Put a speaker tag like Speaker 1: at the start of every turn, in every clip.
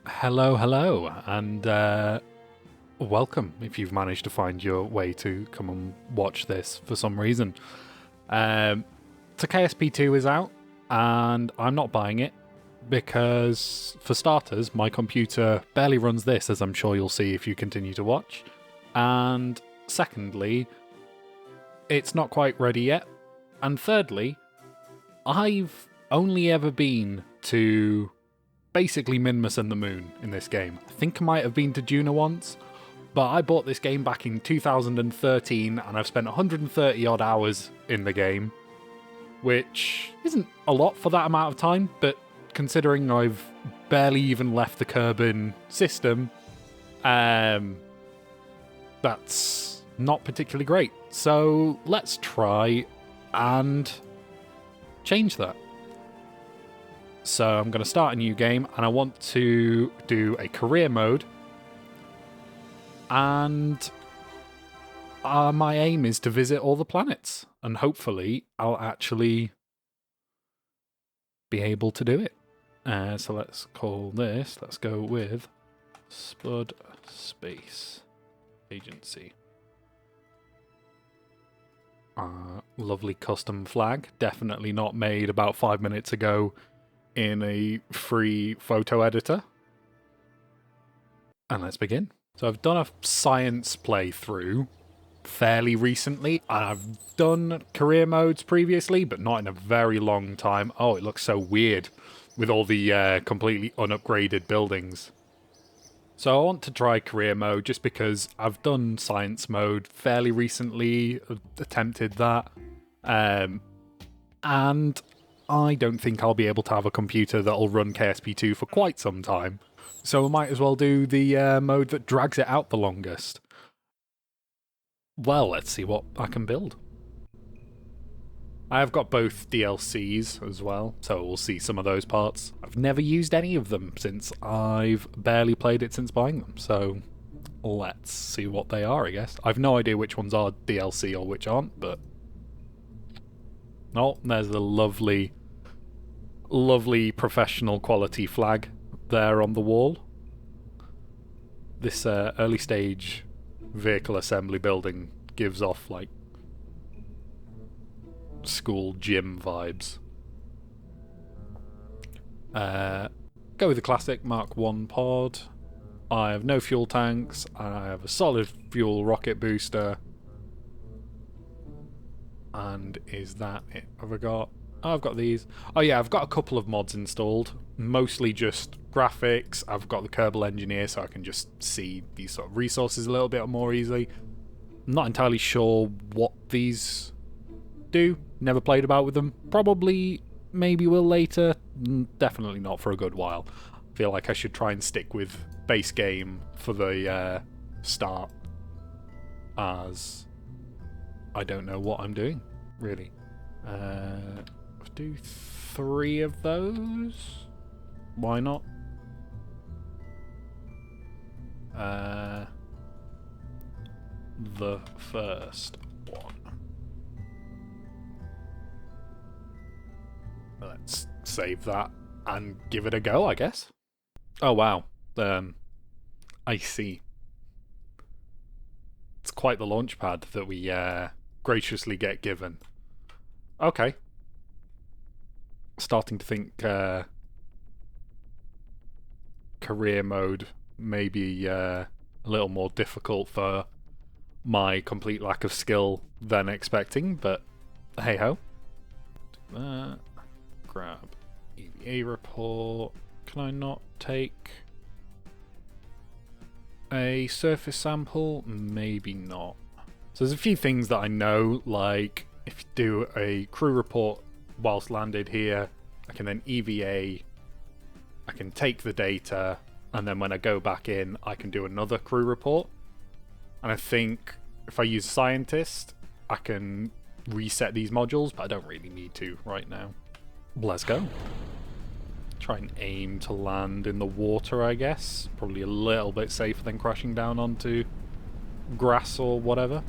Speaker 1: Hello, hello, and welcome if you've managed to find your way to come and watch this for some reason. So KSP2 is out, and I'm not buying it because, for starters, my computer barely runs this, as I'm sure you'll see if you continue to watch. And secondly, it's not quite ready yet. And thirdly, I've only ever been to basically Minmus and the Moon in this game. I think I might have been to Juno once, but I bought this game back in 2013 and I've spent 130 odd hours in the game, which isn't a lot for that amount of time, but considering I've barely even left the Kerbin system, that's not particularly great. So let's try and change that. So I'm going to start a new game, and I want to do a career mode. And my aim is to visit all the planets, and hopefully I'll actually be able to do it. So let's call this, let's go with Spud Space Agency. Lovely custom flag, definitely not made about 5 minutes ago in a free photo editor. And let's begin. So I've done a science playthrough fairly recently, and I've done career modes previously, but not in a very long time. Oh, it looks so weird with all the completely unupgraded buildings. So I want to try career mode just because I've done science mode fairly recently, attempted that, and I don't think I'll be able to have a computer that'll run KSP2 for quite some time. So I might as well do the mode that drags it out the longest. Well, let's see what I can build. I have got both DLCs as well, so we'll see some of those parts. I've never used any of them since I've barely played it since buying them, so let's see what they are, I guess. I've no idea which ones are DLC or which aren't, but... Oh, there's the lovely professional quality flag there on the wall. This early stage vehicle assembly building gives off like school gym vibes. Go with the classic Mark 1 pod. I have no fuel tanks. I have a solid fuel rocket booster. And is that it? Have I got... Oh, I've got these. Oh yeah, I've got a couple of mods installed. Mostly just graphics. I've got the Kerbal engineer so I can just see these sort of resources a little bit more easily. I'm not entirely sure what these do. Never played about with them. Probably, maybe will later. Definitely not for a good while. I feel like I should try and stick with base game for the start, as I don't know what I'm doing, really. Do 3 of those? Why not? The first one. Let's save that and give it a go, I guess. Oh wow. I see. It's quite the launch pad that we graciously get given. Okay. Starting to think career mode may be a little more difficult for my complete lack of skill than expecting, but hey ho. Grab E.V.E. report. Can I not take a surface sample? Maybe not. So there's a few things that I know, like if you do a crew report whilst landed here, I can then E.V.E. I can take the data, and then when I go back in, I can do another crew report. And I think if I use scientist, I can reset these modules, but I don't really need to right now. Let's go. Try and aim to land in the water, I guess. Probably a little bit safer than crashing down onto grass or whatever.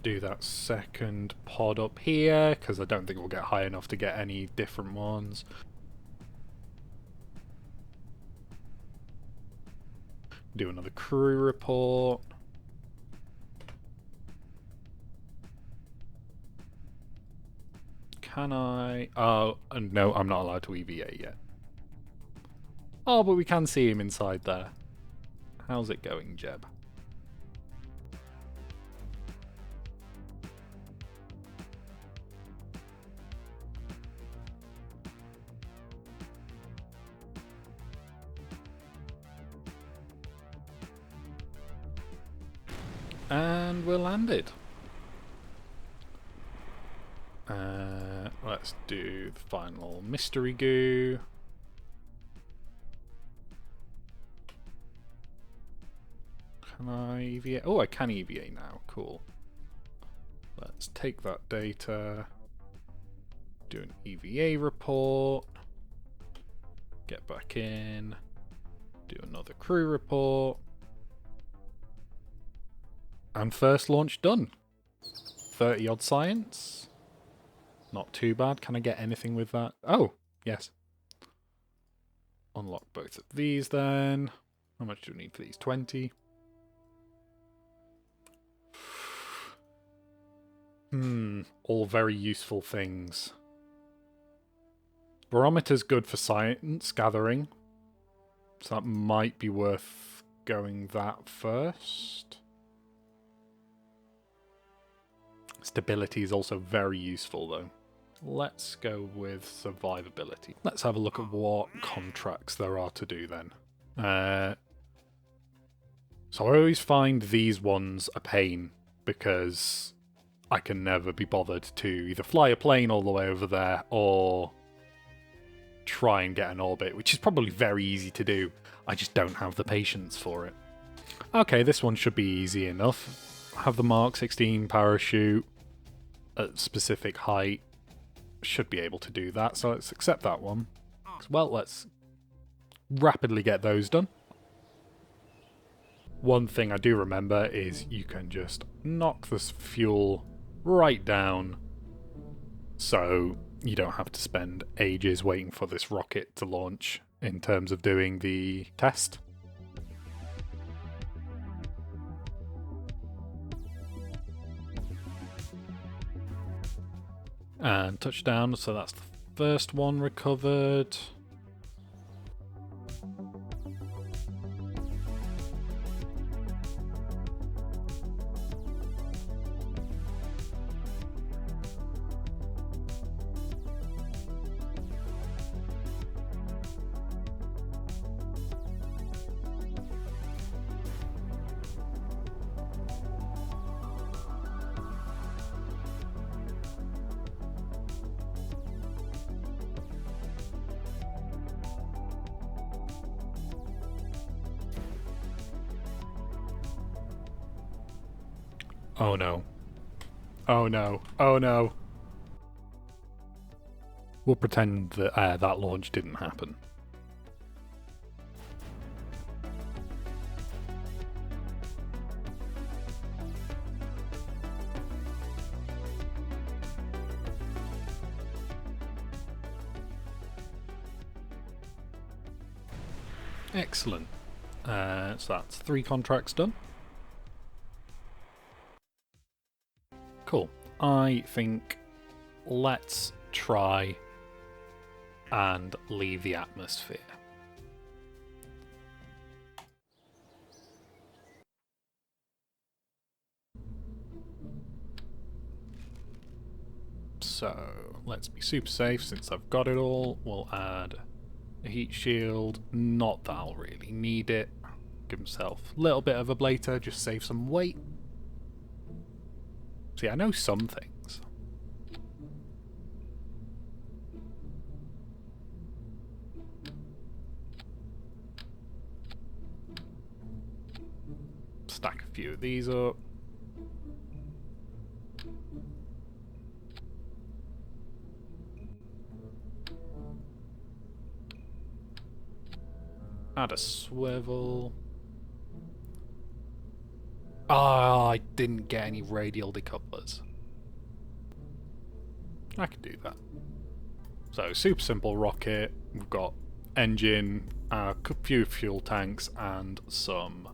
Speaker 1: do that second pod up here, because I don't think we'll get high enough to get any different ones. Do another crew report. Can I? Oh, no, I'm not allowed to E.V.E yet. Oh, but we can see him inside there. How's it going, Jeb? And we're landed. Let's do the final mystery goo. Can I EVA? Oh, I can EVA now. Cool. Let's take that data. Do an EVA report. Get back in. Do another crew report. And first launch done. 30 odd science. Not too bad. Can I get anything with that? Oh, yes. Unlock both of these then. How much do we need for these? 20. All very useful things. Barometer's good for science gathering. So that might be worth going that first. Stability is also very useful though. Let's go with survivability. Let's have a look at what contracts there are to do then. So I always find these ones a pain because I can never be bothered to either fly a plane all the way over there or try and get an orbit, which is probably very easy to do. I just don't have the patience for it. Okay, this one should be easy enough. Have the Mark 16 parachute at specific height. Should be able to do that, so let's accept that one. Well, let's rapidly get those done. One thing I do remember is you can just knock this fuel right down so you don't have to spend ages waiting for this rocket to launch in terms of doing the test. And touchdown, so that's the first one recovered. Oh no. Oh no. Oh no. We'll pretend that that launch didn't happen. Excellent. So that's 3 contracts done. Cool. I think let's try and leave the atmosphere. So let's be super safe since I've got it all. We'll add a heat shield. Not that I'll really need it. Give himself a little bit of a ablator, just save some weight. See, I know some things. Stack a few of these up. Add a swivel. Ah, I didn't get any radial decouplers. I can do that. So, super simple rocket. We've got engine, a few fuel tanks, and some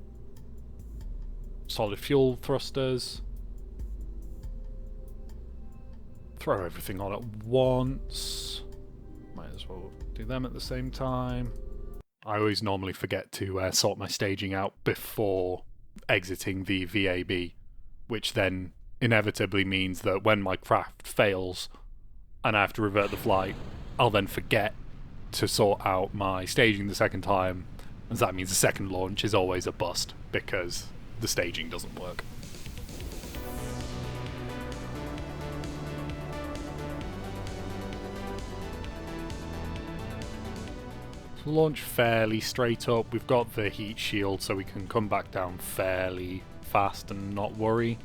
Speaker 1: solid fuel thrusters. Throw everything on at once. Might as well do them at the same time. I always normally forget to sort my staging out before exiting the VAB, which then inevitably means that when my craft fails and I have to revert the flight, I'll then forget to sort out my staging the second time, and that means the second launch is always a bust because the staging doesn't work. Launch fairly straight up. We've got the heat shield so we can come back down fairly fast and not worry.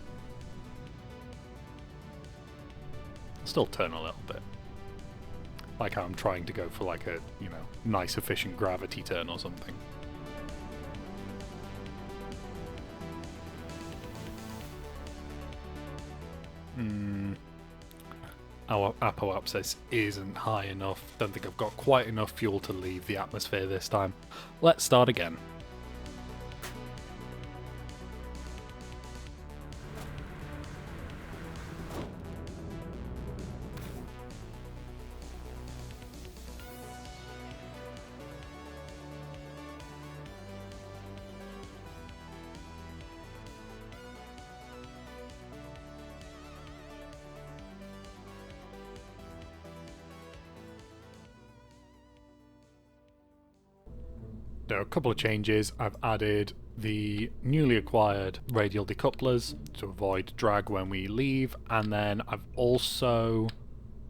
Speaker 1: Still turn a little bit. Like how I'm trying to go for like a, nice efficient gravity turn or something. Our apoapsis isn't high enough. Don't think I've got quite enough fuel to leave the atmosphere this time. Let's start again. There are a couple of changes. I've added the newly acquired radial decouplers to avoid drag when we leave, and then I've also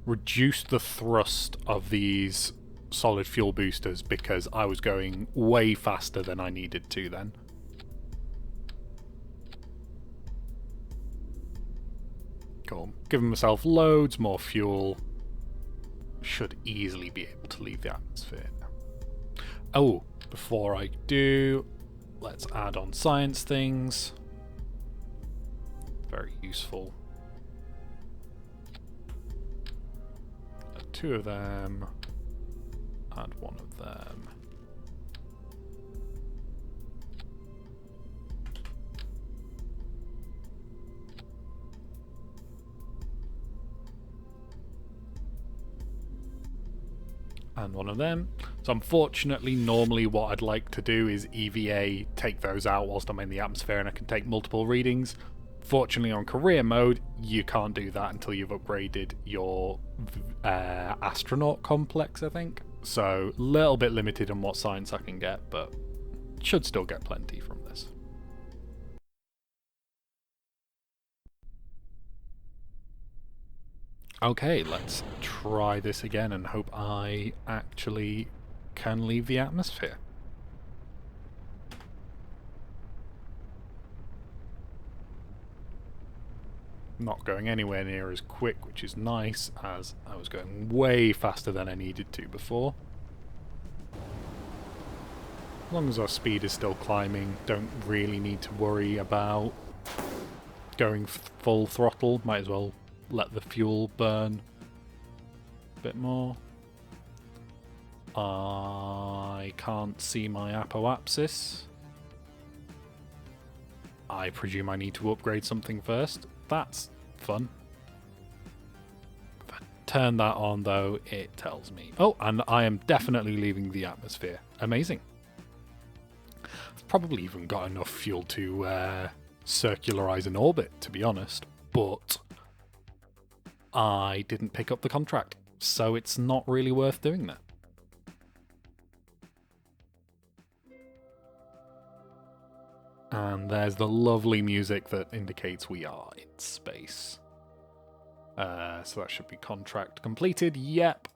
Speaker 1: reduced the thrust of these solid fuel boosters because I was going way faster than I needed to then. Cool. Giving myself loads more fuel. Should easily be able to leave the atmosphere. Oh, before I do, let's add on science things. Very useful. Add 2 of them. Add 1 of them. And 1 of them. So unfortunately, normally what I'd like to do is E.V.E, take those out whilst I'm in the atmosphere and I can take multiple readings. Fortunately on career mode, you can't do that until you've upgraded your astronaut complex, I think. So a little bit limited on what science I can get, but should still get plenty from this. Okay, let's try this again and hope I actually can leave the atmosphere. Not going anywhere near as quick, which is nice, as I was going way faster than I needed to before. As long as our speed is still climbing, don't really need to worry about going full throttle. Might as well let the fuel burn a bit more. I can't see my apoapsis. I presume I need to upgrade something first. That's fun. If I turn that on though, it tells me. Oh, and I am definitely leaving the atmosphere. Amazing. I've probably even got enough fuel to circularize an orbit, to be honest, but I didn't pick up the contract, so it's not really worth doing that. And there's the lovely music that indicates we are in space. So that should be contract completed. Yep.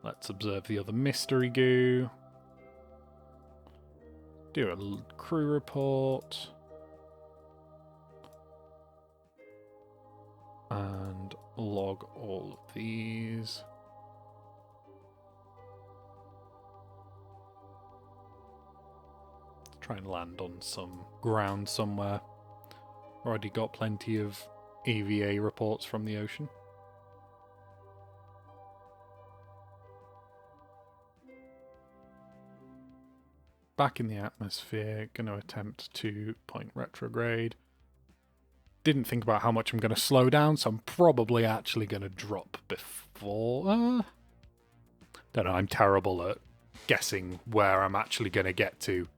Speaker 1: Let's observe the other mystery goo. Do a crew report. And log all of these. Try and land on some ground somewhere. Already got plenty of EVA reports from the ocean. Back in the atmosphere, going to attempt to point retrograde. Didn't think about how much I'm going to slow down, so I'm probably actually going to drop before... Don't know, I'm terrible at guessing where I'm actually going to get to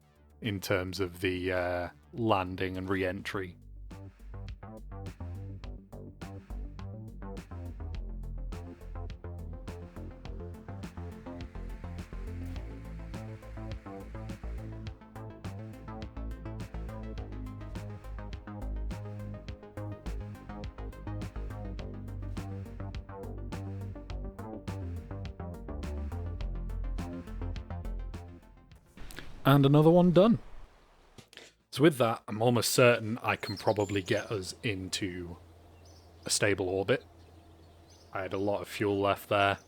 Speaker 1: in terms of the landing and re-entry. And another one done. So with that, I'm almost certain I can probably get us into a stable orbit. I had a lot of fuel left there.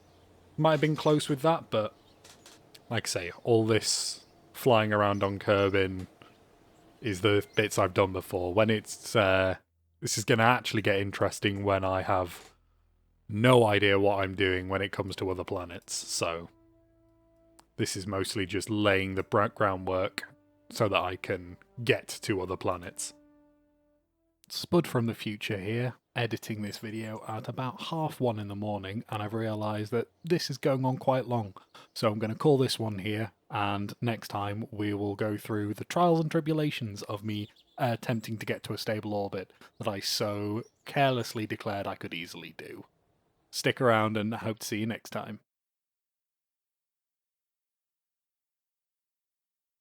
Speaker 1: Might have been close with that, but like I say, all this flying around on Kerbin is the bits I've done before. When it's this is going to actually get interesting when I have no idea what I'm doing when it comes to other planets. So this is mostly just laying the groundwork so that I can get to other planets. Spud from the future here, editing this video at about 1:30 in the morning, and I've realised that this is going on quite long. So I'm going to call this one here, and next time we will go through the trials and tribulations of me attempting to get to a stable orbit that I so carelessly declared I could easily do. Stick around and I hope to see you next time.